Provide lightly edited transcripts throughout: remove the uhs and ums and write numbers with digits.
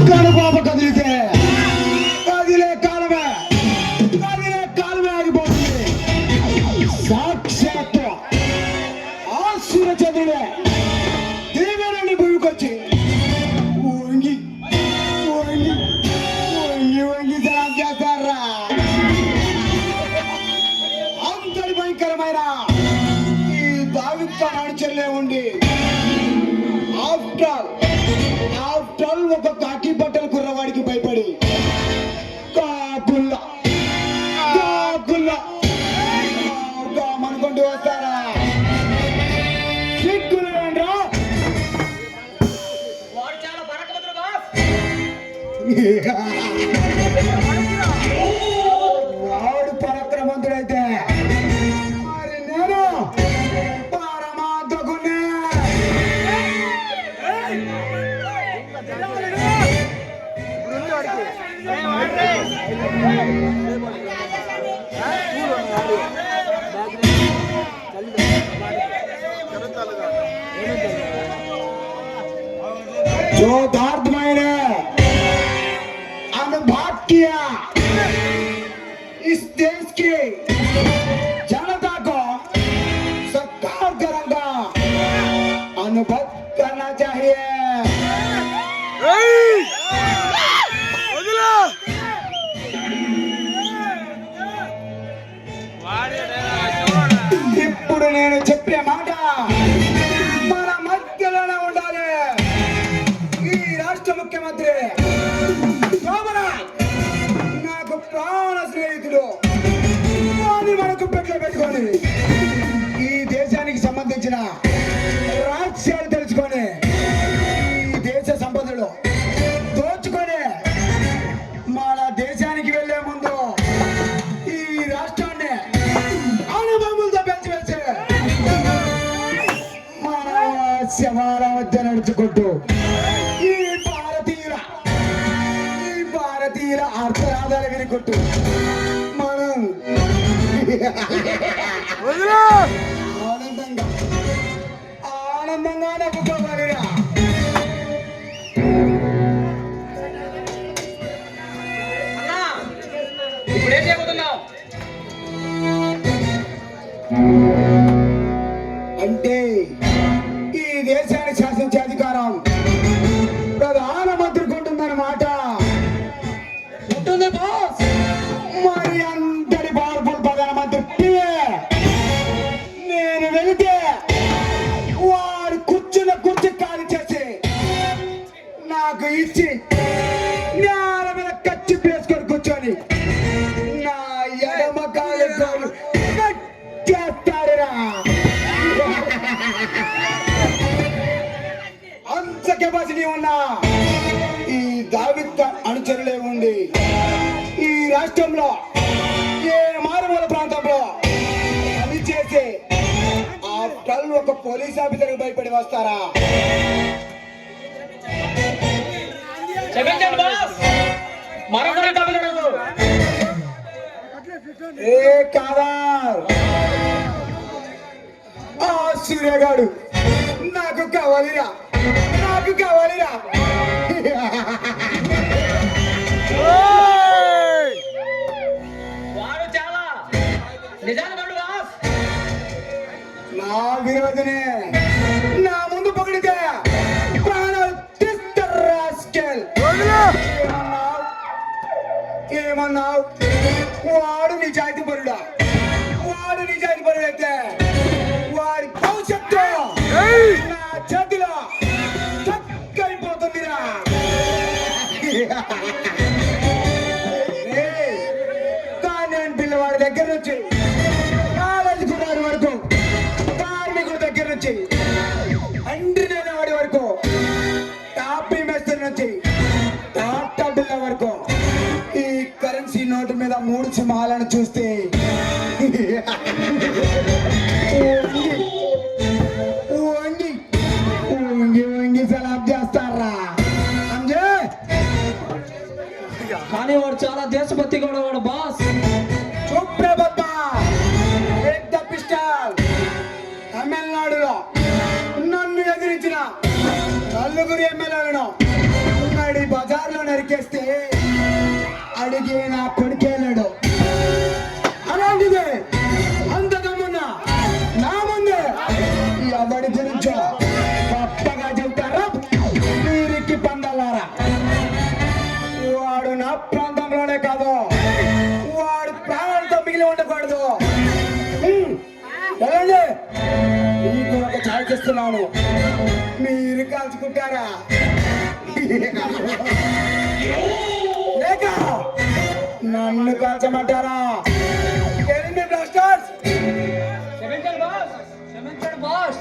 కనుపాప కదిలితే కదిలే కాలమే ఆగిపోతుంది. సాక్షాత్ ఆ సూర్యచంద్రుడే దేవేరుని భూమికొచ్చి వంగి వంగి వంగి వంగి సలాం చేస్తారా. అంతటి భయంకరమైన ఈ దావీదు అనుచరులే ఉండి ఆఫ్టర్ ఒక కాకి బట్టల కుర్రవాడికి భయపడి కాకుల్లా అనుకుంటూ వస్తారా. సిగ్గులేండ్రా. వాడు పరాక్రమంతుడైతే మరి నేను పరమాత్మకునే. जो दर्द मैंने अनुभव किया इस देश की जनता को सत्कार करूंगा, अनुभव करना चाहिए. ఇప్పుడు నేను చెప్పే మాట మన మధ్యలోనే ఉండాలి. ఈ రాష్ట్ర ముఖ్యమంత్రి నాకు ప్రాణ స్నేహితుడు అని మనకు పెట్లో పెట్టుకొని ఈ దేశానికి సంబంధించిన రహస్యాలు తెలుసుకొని ఈ దేశ సంపదలు దోచుకొని మన దేశానికి వెళ్లే ముందు ఈ రాష్ట్రాన్ని అనుభవంతో పెంచివేసి మన శవాల మధ్య నడుచుకుంటూ ఈ భారతీయుల అర్థరాధాలు వినుకుంటూ మనం ఆనందంగా నవ్వుకోగలిరా. ఇప్పుడేం చేయబోతున్నావు? అంటే ఈ దేశాన్ని శాసించే అధికారం ప్రధానమంత్రికి ఉంటుందన్నమాట. ఉంటుంది బాస్. మరి అంతటి పవర్ఫుల్ ప్రధానమంత్రి నేను వెళితే వాడు కుర్చీ ఖాళీ చేసి నాకు ఇచ్చి నేల మీద కచ్చి పేసుకొని కూర్చొని నా ఎడమ కాలు చేస్తాడురా. అంత కెపాసిటీ ఉన్న ఈ దావీదు అనుచరులే ఉండి ఈ రాష్ట్రంలో ఏ మారుమూల ప్రాంతంలో పని చేసి ఆఫ్టర్ ఒక పోలీస్ ఆఫీసర్కి భయపడి వస్తారా. ఏ కాదా ఆ సూర్యగాడు నాకు కావాలిరా. వాడు చాలా నిజాలు బాస్. నా విరోధిని నా ముందు పొగిడితే ప్రాణాలు తీస్తారు రాస్కెల్. ఏమన్నావు? వాడు నిజాయితీ పరుడా. అయితే వాడి భవిష్యత్తు నా చేతిలో చక్కైపోతుందిరా. కాన్వెంట్ పిల్లవాడి దగ్గర నుంచి కాలేజీ కుర్రాడి వరకు, కార్మికుడి దగ్గర నుంచి అండ్రి వాడి వరకు, టాపీ మేస్త్రి నుంచి టాటా బిల్ల వరకు ఈ కరెన్సీ నోటు మీద 3 సింహాలను చూస్తే వంగి సలాం చేస్తారా. కానీ వాడు చాలా దేశభక్తి కూడా వాడు బాస్. తమిళనాడులో నన్ను ఎదిరించిన 4 ఎమ్మెల్యేలను బజార్లో నరికేస్తే అడిగే నా కొడుకేలాడు. అలాంటిది అంత దమ్మున్నా నా ముందే ఎవడి గురించో గొప్పగా చెప్తారా మీరికి పందలారా. వాడు నా ప్రాంతంలోనే కాదు, వాడు ప్రాణాలతో మిగిలి ఉండకూడదు. ఎలాంటి మీకు ఒక ఛాయిస్ ఇస్తున్నాను, మీరు కాల్చుకుంటారా లేక నన్ను కాల్చమంటారా? ఎనిమిది బ్లాస్టర్స్ క్షమించండి బాస్, క్షమించండి బాస్.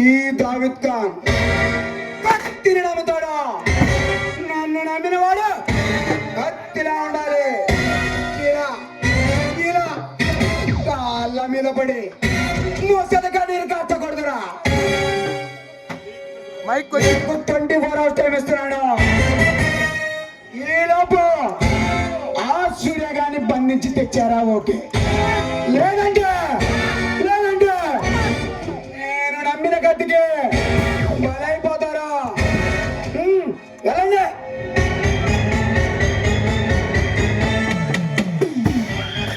ఈ దావిద్ ఖాన్ కత్తిని నమ్ముతాడా? నన్ను నమ్మినవాడు కత్తిలా ఉండాలి. ఇలా ఇలా కాళ్ళ మీద పడి మోసలుగా నేను కాచకూడదురా. 24 hours టైం ఇస్తున్నాడు. ఈలోపు ఆ సూర్యగాన్ని బంధించి తెచ్చారా? ఓకే, లేదంటే నేను నమ్మిన గట్టికి